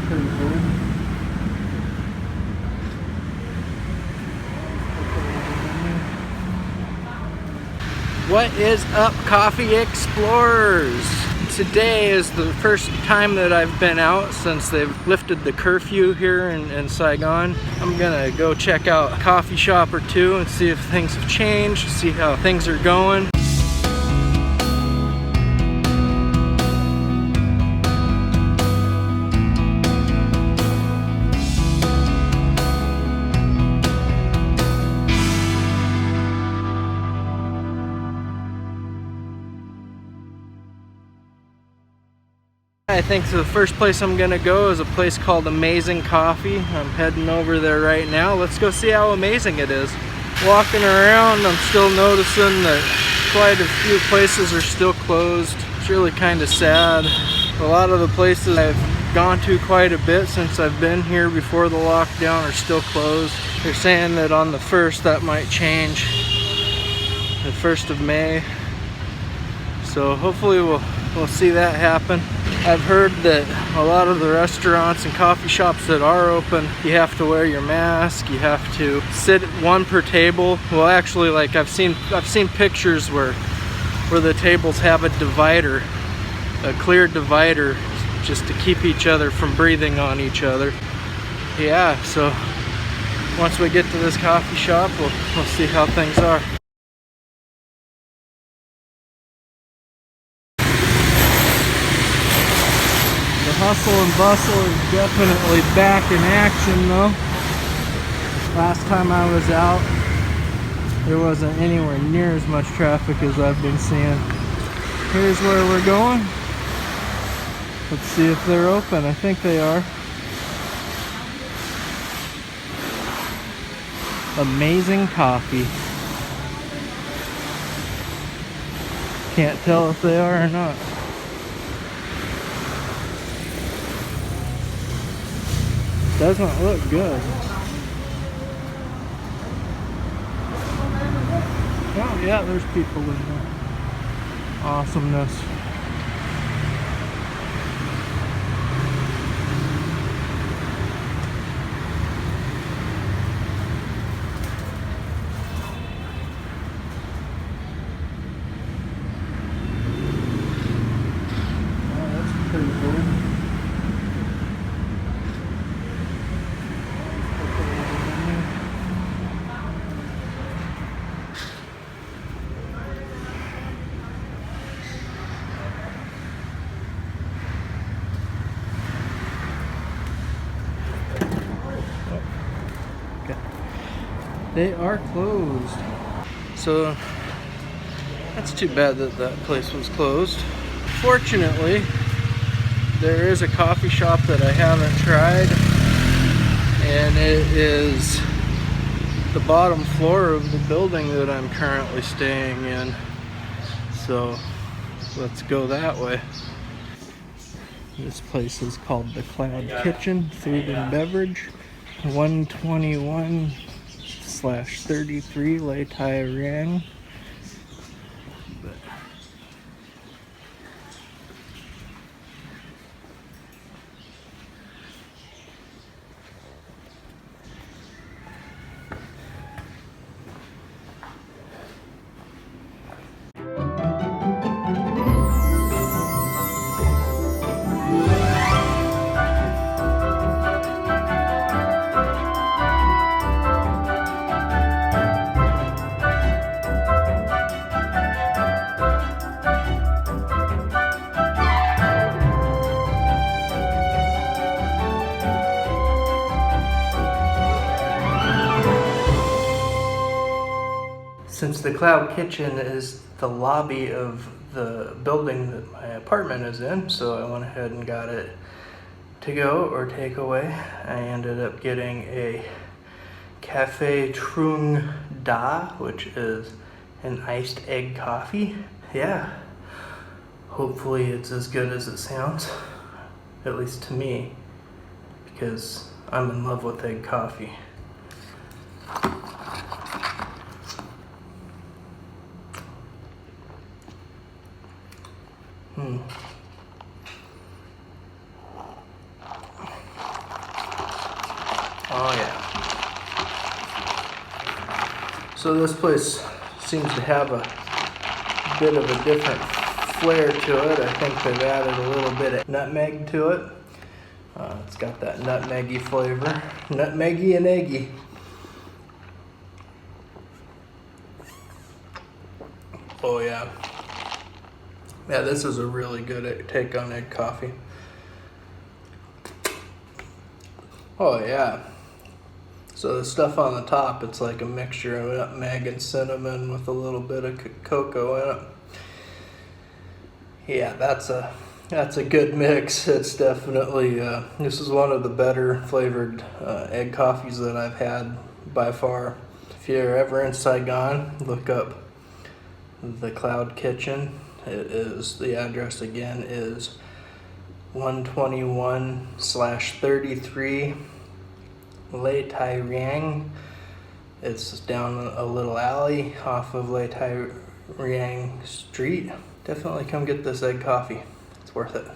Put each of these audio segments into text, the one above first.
pretty cool. What is up, coffee explorers? Today is the first time that I've been out since they've lifted the curfew here in Saigon. I'm gonna go check out a coffee shop or two and see if things have changed, see how things are going. I think the first place I'm gonna go is a place called Amazing Coffee. I'm heading over there right now. Let's go see how amazing it is. Walking around, I'm still noticing that quite a few places are still closed. It's really kind of sad. A lot of the places I've gone to quite a bit since I've been here before the lockdown are still closed. They're saying that on the 1st that might change, the 1st of May. So hopefully we'll see that happen. I've heard that a lot of the restaurants and coffee shops that are open, you have to wear your mask, you have to sit one per table. Well, actually, like I've seen pictures where the tables have a divider, a clear divider, just to keep each other from breathing on each other. Yeah, so once we get to this coffee shop, we'll see how things are. Hustle and bustle is definitely back in action though. Last time I was out, there wasn't anywhere near as much traffic as I've been seeing. Here's where we're going. Let's see if they're open. I think they are. Amazing Coffee. Can't tell if they are or not. Doesn't look good. Oh yeah, there's people in there. Awesomeness. Oh, that's pretty cool. They are closed. So that's too bad that that place was closed. Fortunately, there is a coffee shop that I haven't tried, and it is the bottom floor of the building that I'm currently staying in. So let's go that way. This place is called the Cloud Kitchen Food and Beverage, 121/33 Lei Tai Rang. Since the Cloud Kitchen is the lobby of the building that my apartment is in, so I went ahead and got it to go or take away. I ended up getting a Ca Phe Trung Da, which is an iced egg coffee. Yeah, hopefully it's as good as it sounds, at least to me, because I'm in love with egg coffee. Oh yeah. So this place seems to have a bit of a different flair to it. I think they've added a little bit of nutmeg to it. It's got that nutmeggy flavor. Nutmeggy and eggy. Oh yeah. Yeah, this is a really good take on egg coffee. Oh yeah. So the stuff on the top, it's like a mixture of nutmeg and cinnamon with a little bit of cocoa in it. Yeah, that's a good mix. It's definitely, this is one of the better flavored egg coffees that I've had by far. If you're ever in Saigon, look up the Cloud Kitchen. The address again is 121/33 Lê Thai Riang. It's down a little alley off of Lê Thai Riang Street. Definitely come get this egg coffee. It's worth it.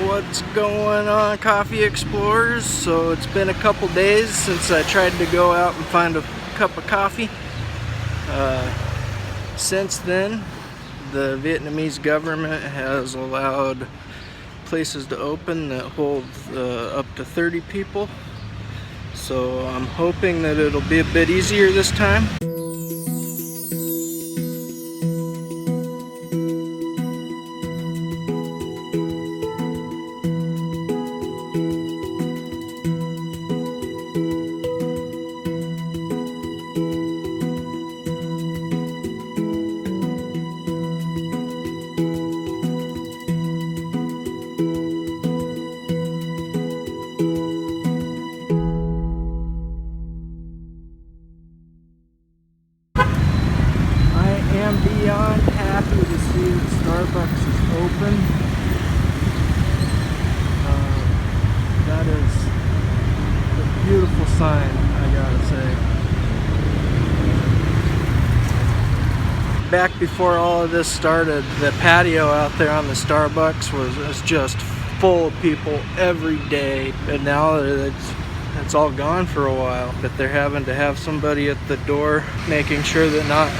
What's going on, coffee explorers? So it's been a couple days since I tried to go out and find a cup of coffee. Since then, the Vietnamese government has allowed places to open that hold up to 30 people. So I'm hoping that it'll be a bit easier this time. Beyond happy to see that Starbucks is open. That is a beautiful sign, I gotta say. Back before all of this started, the patio out there on the Starbucks was just full of people every day, but now it's all gone for a while. But they're having to have somebody at the door making sure that not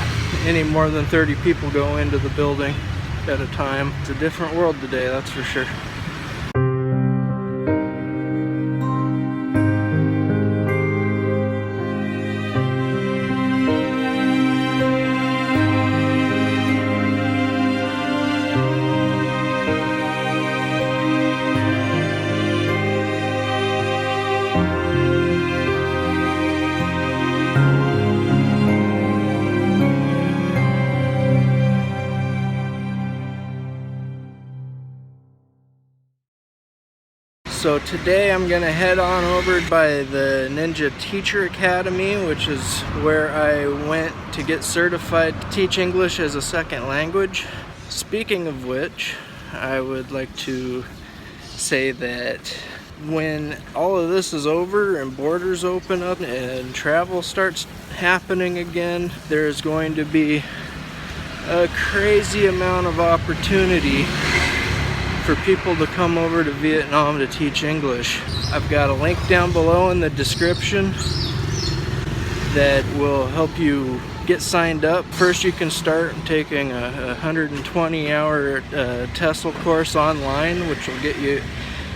any more than 30 people go into the building at a time. It's a different world today, that's for sure. So today I'm gonna head on over by the Ninja Teacher Academy, which is where I went to get certified to teach English as a second language. Speaking of which, I would like to say that when all of this is over and borders open up and travel starts happening again, there's going to be a crazy amount of opportunity for people to come over to Vietnam to teach English. I've got a link down below in the description that will help you get signed up. First, you can start taking a 120-hour TESOL course online, which will get you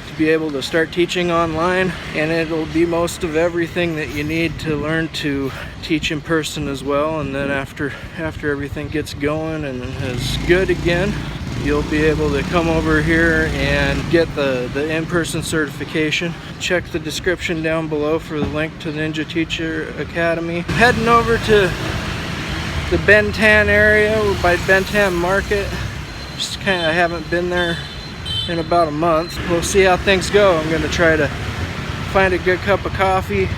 to be able to start teaching online, and it'll be most of everything that you need to learn to teach in person as well. And then after everything gets going and is good again, you'll be able to come over here and get the in-person certification. Check the description down below for the link to the Ninja Teacher Academy. I'm heading over to the Binh Thanh area by Binh Thanh Market. Just kind of haven't been there in about a month. We'll see how things go. I'm going to try to find a good cup of coffee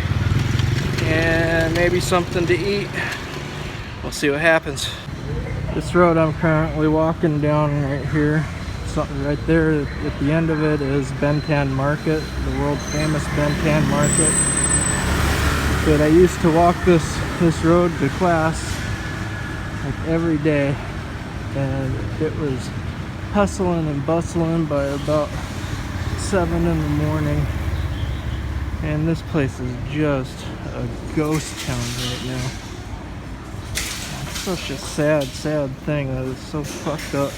and maybe something to eat. We'll see what happens. This road I'm currently walking down right here, so right there at the end of it is Binh Thanh Market, the world famous Binh Thanh Market. But I used to walk this road to class like every day, and it was hustling and bustling by about 7 in the morning. And this place is just a ghost town right now. It's such a sad, sad thing that it's so fucked up.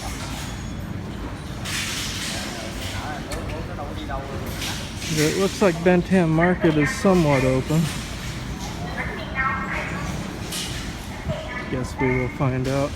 It looks like Binh Thanh Market is somewhat open. Guess we will find out.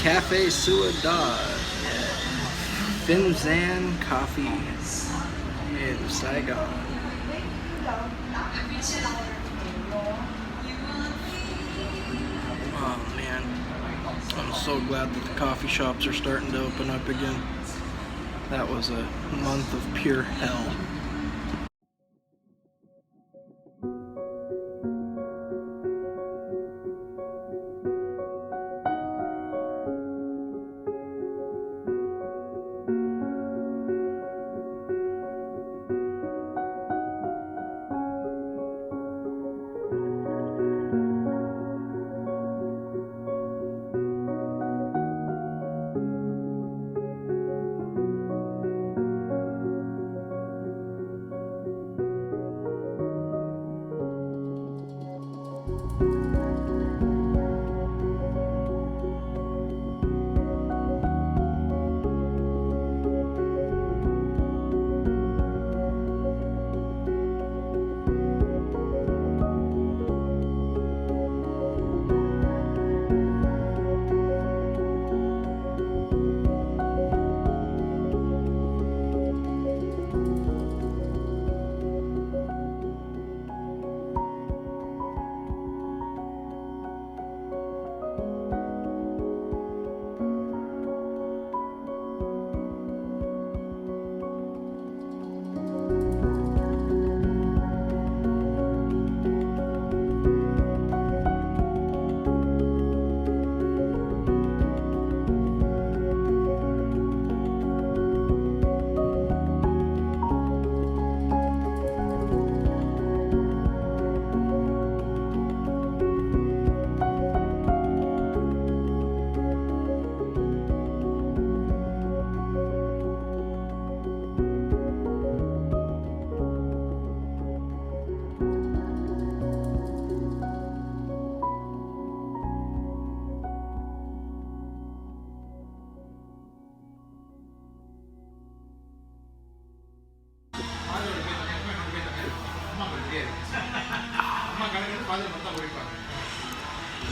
Ca Phe Trung, Binh Thanh Coffee in Saigon. Oh man, I'm so glad that the coffee shops are starting to open up again. That was a month of pure hell.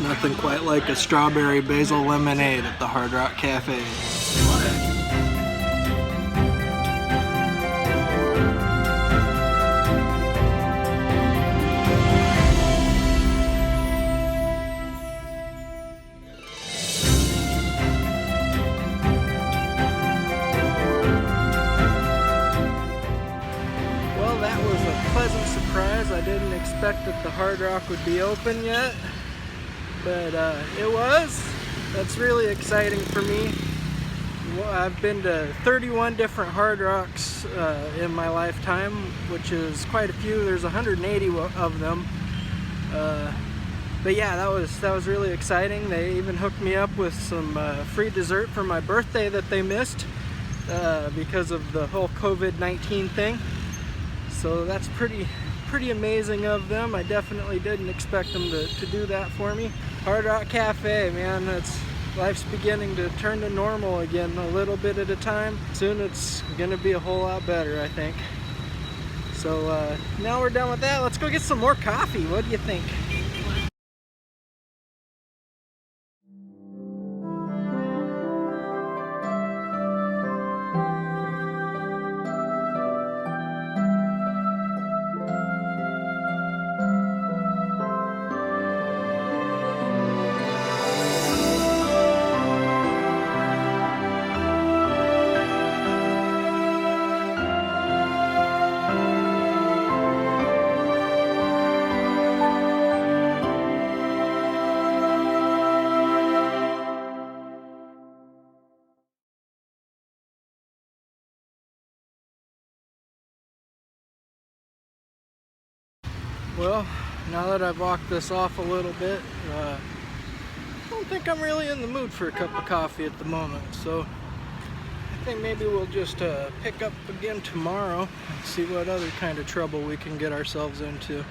Nothing quite like a strawberry basil lemonade at the Hard Rock Cafe. Well, that was a pleasant surprise. I didn't expect that the Hard Rock would be open yet. But it was. That's really exciting for me. Well, I've been to 31 different Hard Rocks in my lifetime, which is quite a few. There's 180 of them. But yeah, that was really exciting. They even hooked me up with some free dessert for my birthday that they missed. because of the whole COVID-19 thing. So that's pretty amazing of them. I definitely didn't expect them to do that for me. Hard Rock Cafe, man, life's beginning to turn to normal again, a little bit at a time. Soon it's gonna be a whole lot better, I think. So now we're done with that. Let's go get some more coffee. What do you think? Well, now that I've walked this off a little bit, I don't think I'm really in the mood for a cup of coffee at the moment. So I think maybe we'll just pick up again tomorrow and see what other kind of trouble we can get ourselves into.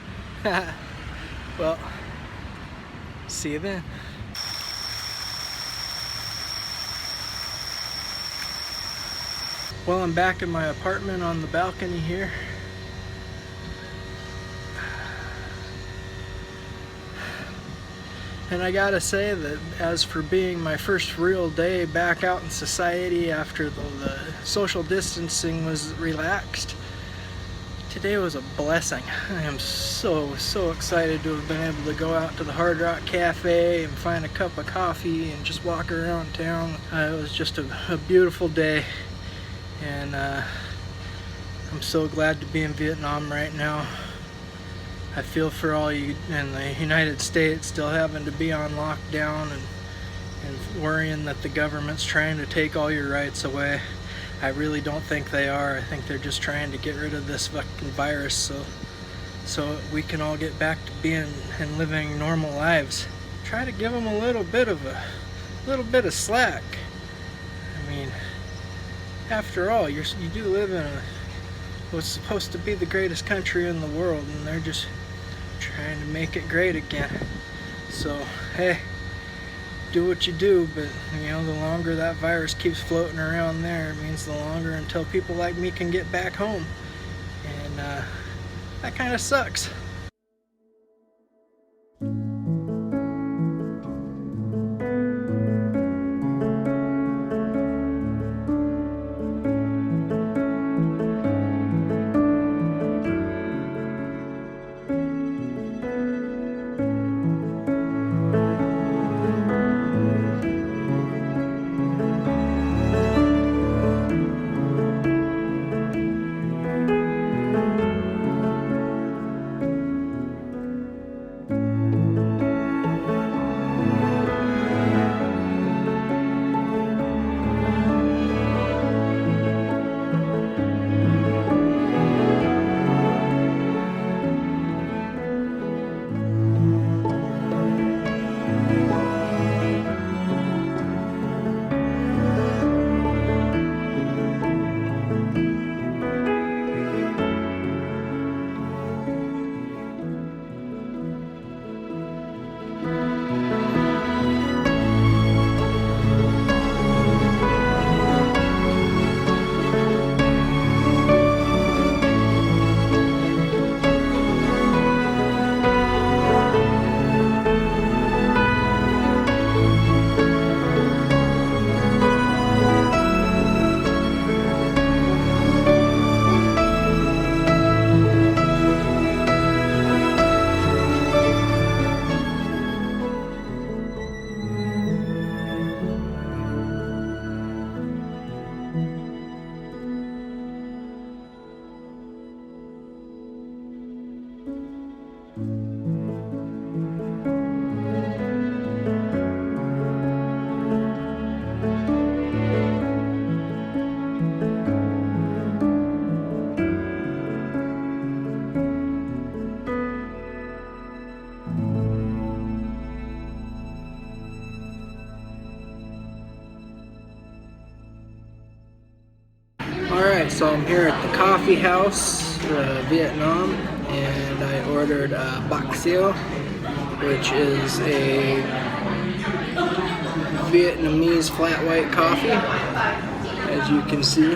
Well, see you then. Well, I'm back in my apartment on the balcony here. And I gotta say that as for being my first real day back out in society after the social distancing was relaxed, today was a blessing. I am so excited to have been able to go out to the Hard Rock Cafe and find a cup of coffee and just walk around town. It was just a beautiful day, and I'm so glad to be in Vietnam right now. I feel for all you in the United States still having to be on lockdown and worrying that the government's trying to take all your rights away. I really don't think they are. I think they're just trying to get rid of this fucking virus so we can all get back to being and living normal lives. Try to give them a little bit of slack. I mean, after all, you do live in what's supposed to be the greatest country in the world, and they're just trying to make it great again. So hey, do what you do, but you know, the longer that virus keeps floating around there, it means the longer until people like me can get back home, and that kind of sucks. Alright, so I'm here at the coffee house, Vietnam, and I ordered bạc xỉu, which is a Vietnamese flat white coffee, as you can see.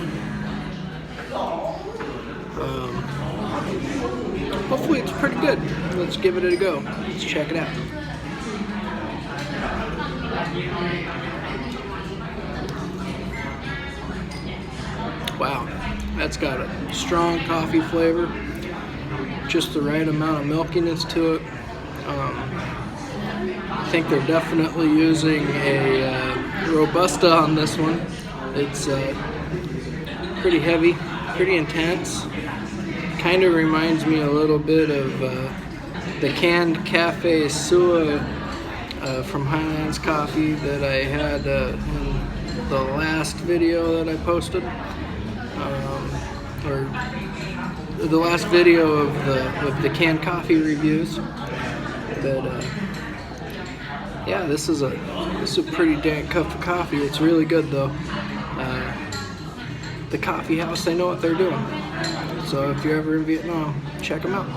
Hopefully it's pretty good. Let's give it a go. Let's check it out. Wow, that's got a strong coffee flavor, just the right amount of milkiness to it. I think they're definitely using a Robusta on this one. It's pretty heavy, pretty intense. Kind of reminds me a little bit of the canned Ca Phe Trung from Highlands Coffee that I had in the last video that I posted. Or the last video of the canned coffee reviews. But yeah, this is a pretty dang cup of coffee. It's really good though. The coffee house, they know what they're doing. So if you're ever in Vietnam, check them out.